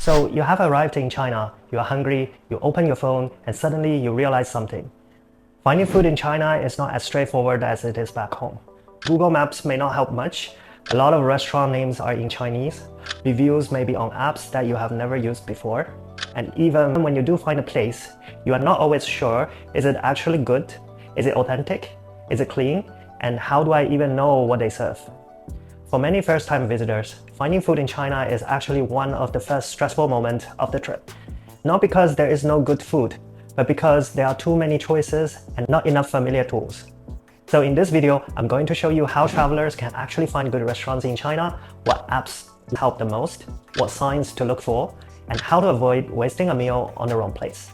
So you have arrived in China, you are hungry, you open your phone, and suddenly you realize something. Finding food in China is not as straightforward as it is back home. Google Maps may not help much. A lot of restaurant names are in Chinese. Reviews may be on apps that you have never used before. And even when you do find a place, you are not always sure, is it actually good? Is it authentic? Is it clean? And how do I even know what they serve? For many first-time visitors, finding food in China is actually one of the first stressful moments of the trip. Not because there is no good food, but because there are too many choices and not enough familiar tools. So in this video, I'm going to show you how travelers can actually find good restaurants in China, what apps help the most, what signs to look for, and how to avoid wasting a meal on the wrong place.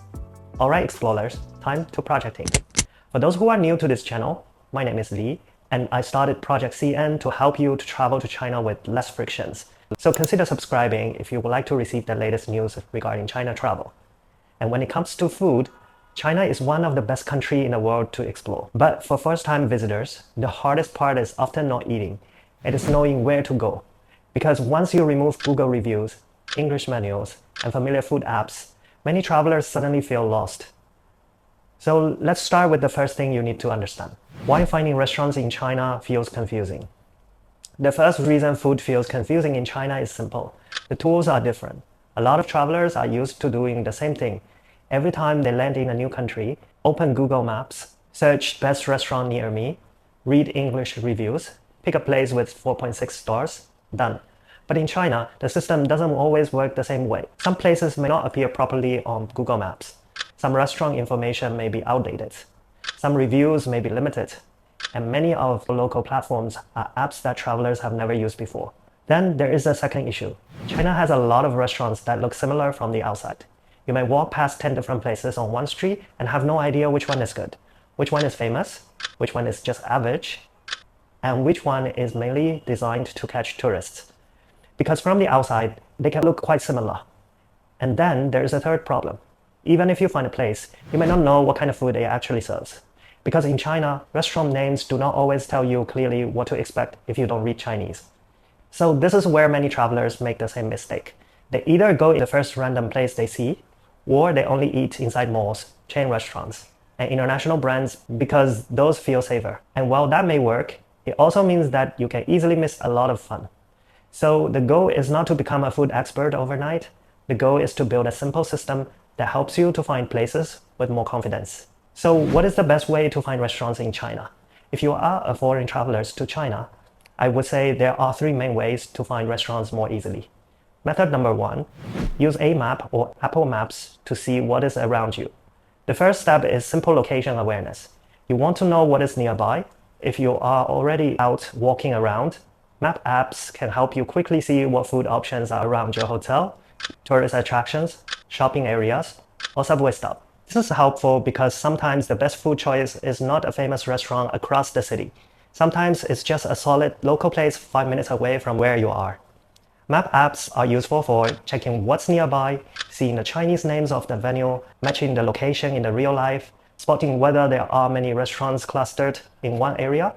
Alright explorers, time to projecting. For those who are new to this channel, my name is Lee, and I started Project CN to help you to travel to China with less frictions. So consider subscribing if you would like to receive the latest news regarding China travel. And when it comes to food, China is one of the best countries in the world to explore. But for first-time visitors, the hardest part is often not eating. It is knowing where to go. Because once you remove Google reviews, English menus, and familiar food apps, many travelers suddenly feel lost. So let's start with the first thing you need to understand. Why finding restaurants in China feels confusing. The first reason food feels confusing in China is simple. The tools are different. A lot of travelers are used to doing the same thing. Every time they land in a new country, open Google Maps, search best restaurant near me, read English reviews, pick a place with 4.6 stars, done. But in China, the system doesn't always work the same way. Some places may not appear properly on Google Maps. Some restaurant information may be outdated. Some reviews may be limited. And many of the local platforms are apps that travelers have never used before. Then there is a second issue. China has a lot of restaurants that look similar from the outside. You may walk past 10 different places on one street and have no idea which one is good, which one is famous, which one is just average, and which one is mainly designed to catch tourists. Because from the outside, they can look quite similar. And then there is a third problem. Even if you find a place, you may not know what kind of food it actually serves. Because in China, restaurant names do not always tell you clearly what to expect if you don't read Chinese. So this is where many travelers make the same mistake. They either go in the first random place they see, or they only eat inside malls, chain restaurants, and international brands because those feel safer. And while that may work, it also means that you can easily miss a lot of fun. So the goal is not to become a food expert overnight. The goal is to build a simple system that helps you to find places with more confidence. So what is the best way to find restaurants in China? If you are a foreign traveler to China, I would say there are three main ways to find restaurants more easily. Method number one, use a map or Apple Maps to see what is around you. The first step is simple location awareness. You want to know what is nearby. If you are already out walking around, map apps can help you quickly see what food options are around your hotel, tourist attractions, shopping areas, or subway stop. This is helpful because sometimes the best food choice is not a famous restaurant across the city. Sometimes it's just a solid local place 5 minutes away from where you are. Map apps are useful for checking what's nearby, seeing the Chinese names of the venue, matching the location in the real life, spotting whether there are many restaurants clustered in one area.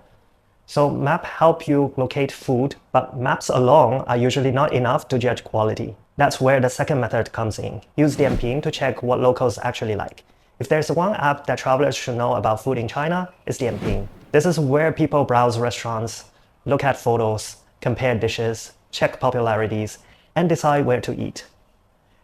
So maps help you locate food, but maps alone are usually not enough to judge quality. That's where the second method comes in. Use Dianping to check what locals actually like. If there's one app that travelers should know about food in China, it's Dianping. This is where people browse restaurants, look at photos, compare dishes, check popularities, and decide where to eat.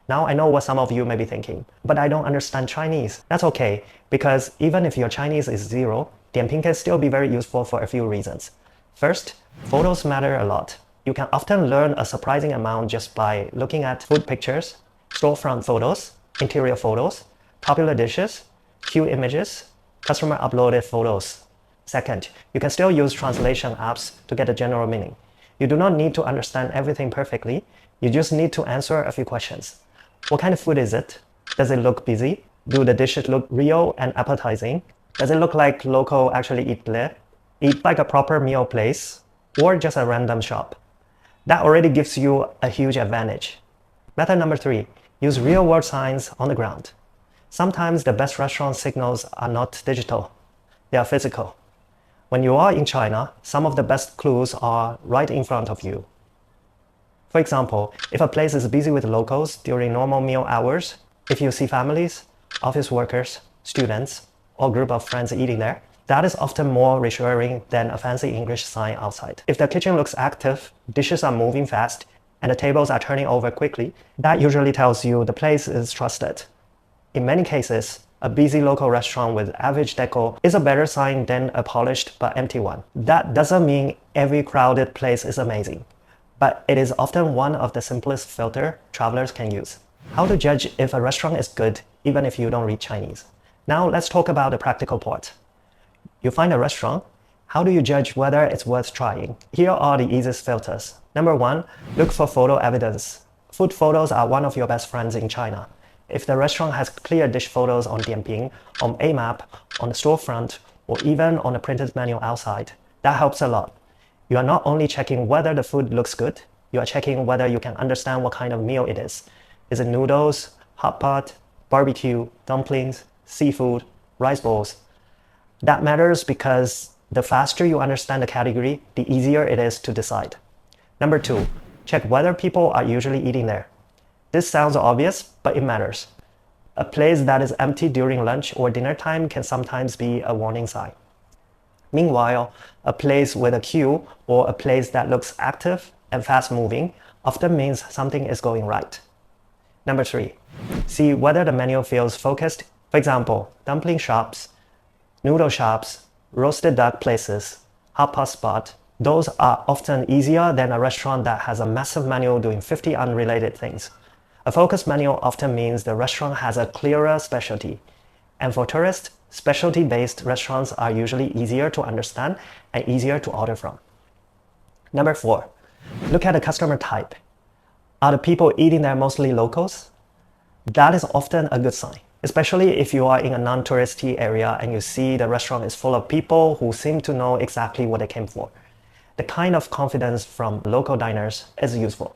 Now I know what some of you may be thinking, but I don't understand Chinese. That's okay, because even if your Chinese is zero, Dianping can still be very useful for a few reasons. First, photos matter a lot. You can often learn a surprising amount just by looking at food pictures, storefront photos, interior photos, popular dishes, queue images, customer uploaded photos. Second, you can still use translation apps to get a general meaning. You do not need to understand everything perfectly. You just need to answer a few questions. What kind of food is it? Does it look busy? Do the dishes look real and appetizing? Does it look like local actually eat there? Eat like a proper meal place? Or just a random shop? That already gives you a huge advantage. Method number three, use real-world signs on the ground. Sometimes the best restaurant signals are not digital. They are physical. When you are in China, some of the best clues are right in front of you. For example, if a place is busy with locals during normal meal hours, if you see families, office workers, students, or group of friends eating there, that is often more reassuring than a fancy English sign outside. If the kitchen looks active, dishes are moving fast, and the tables are turning over quickly, that usually tells you the place is trusted. In many cases, a busy local restaurant with average decor is a better sign than a polished but empty one. That doesn't mean every crowded place is amazing, but it is often one of the simplest filters travelers can use. How to judge if a restaurant is good even if you don't read Chinese. Now let's talk about the practical part. You find a restaurant. How do you judge whether it's worth trying? Here are the easiest filters. Number 1, look for photo evidence. Food photos are one of your best friends in China. If the restaurant has clear dish photos on Dianping, on a map, on the storefront, or even on a printed menu outside, that helps a lot. You are not only checking whether the food looks good, you are checking whether you can understand what kind of meal it is. Is it noodles, hot pot, barbecue, dumplings, seafood, rice bowls? That matters because the faster you understand the category, the easier it is to decide. Number 2, check whether people are usually eating there. This sounds obvious, but it matters. A place that is empty during lunch or dinner time can sometimes be a warning sign. Meanwhile, a place with a queue or a place that looks active and fast-moving often means something is going right. Number 3, see whether the menu feels focused. For example, dumpling shops, noodle shops, roasted duck places, hot pot spot. Those are often easier than a restaurant that has a massive menu doing 50 unrelated things. A focused menu often means the restaurant has a clearer specialty. And for tourists, specialty-based restaurants are usually easier to understand and easier to order from. Number 4, look at the customer type. Are the people eating there mostly locals? That is often a good sign, especially if you are in a non-touristy area and you see the restaurant is full of people who seem to know exactly what they came for. The kind of confidence from local diners is useful.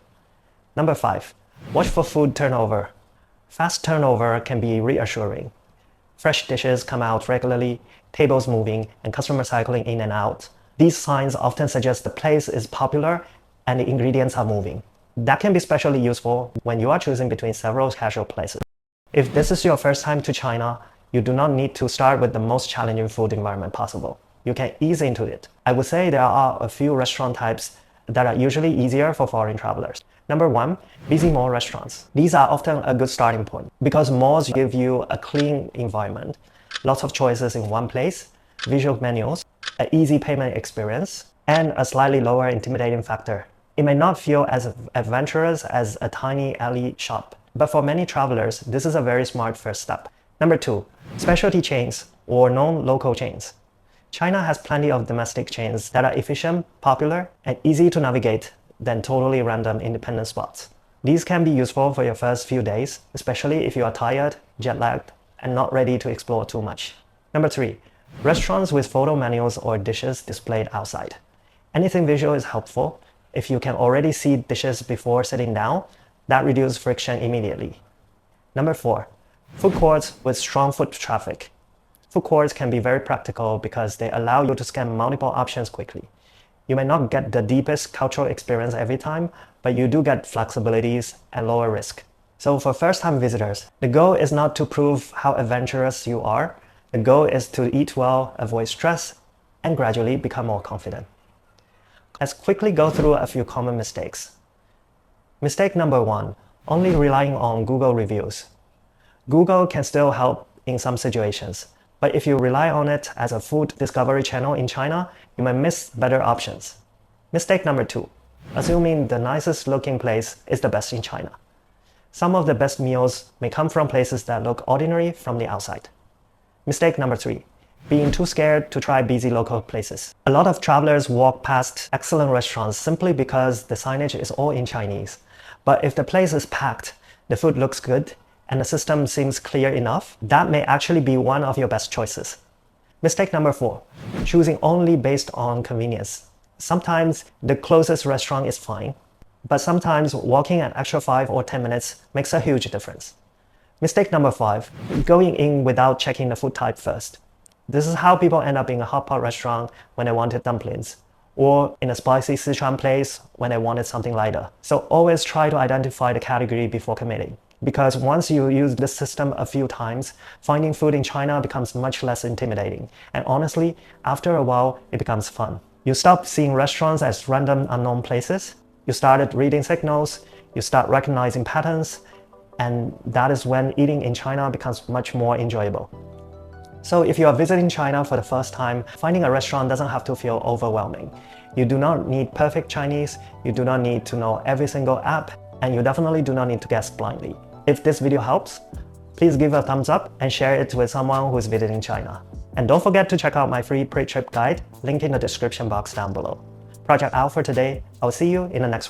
Number 5, watch for food turnover. Fast turnover can be reassuring. Fresh dishes come out regularly, tables moving, and customers cycling in and out. These signs often suggest the place is popular and the ingredients are moving. That can be especially useful when you are choosing between several casual places. If this is your first time to China, you do not need to start with the most challenging food environment possible. You can ease into it. I would say there are a few restaurant types that are usually easier for foreign travelers. Number 1, busy mall restaurants. These are often a good starting point because malls give you a clean environment, lots of choices in one place, visual menus, an easy payment experience, and a slightly lower intimidating factor. It may not feel as adventurous as a tiny alley shop, but for many travelers, this is a very smart first step. Number 2, specialty chains or non-local chains. China has plenty of domestic chains that are efficient, popular, and easy to navigate than totally random independent spots. These can be useful for your first few days, especially if you are tired, jet-lagged, and not ready to explore too much. Number 3, restaurants with photo menus or dishes displayed outside. Anything visual is helpful. If you can already see dishes before sitting down, that reduces friction immediately. Number 4, food courts with strong foot traffic. Food courts can be very practical because they allow you to scan multiple options quickly. You may not get the deepest cultural experience every time, but you do get flexibilities and lower risk. So for first-time visitors, the goal is not to prove how adventurous you are. The goal is to eat well, avoid stress, and gradually become more confident. Let's quickly go through a few common mistakes. Mistake number 1, only relying on Google reviews. Google can still help in some situations, but if you rely on it as a food discovery channel in China, you might miss better options. Mistake number 2, assuming the nicest looking place is the best in China. Some of the best meals may come from places that look ordinary from the outside. Mistake number 3, being too scared to try busy local places. A lot of travelers walk past excellent restaurants simply because the signage is all in Chinese. But if the place is packed, the food looks good, and the system seems clear enough, that may actually be one of your best choices. Mistake number 4, choosing only based on convenience. Sometimes the closest restaurant is fine, but sometimes walking an extra 5 or 10 minutes makes a huge difference. Mistake number 5, going in without checking the food type first. This is how people end up in a hot pot restaurant when they wanted dumplings, or in a spicy Sichuan place when they wanted something lighter. So always try to identify the category before committing. Because once you use this system a few times, finding food in China becomes much less intimidating. And honestly, after a while, it becomes fun. You stop seeing restaurants as random unknown places. You started reading signals, you start recognizing patterns, and that is when eating in China becomes much more enjoyable. So if you are visiting China for the first time, finding a restaurant doesn't have to feel overwhelming. You do not need perfect Chinese, you do not need to know every single app, and you definitely do not need to guess blindly. If this video helps, please give a thumbs up and share it with someone who is visiting China. And don't forget to check out my free pre-trip guide, link in the description box down below. Project out for today. I'll see you in the next one.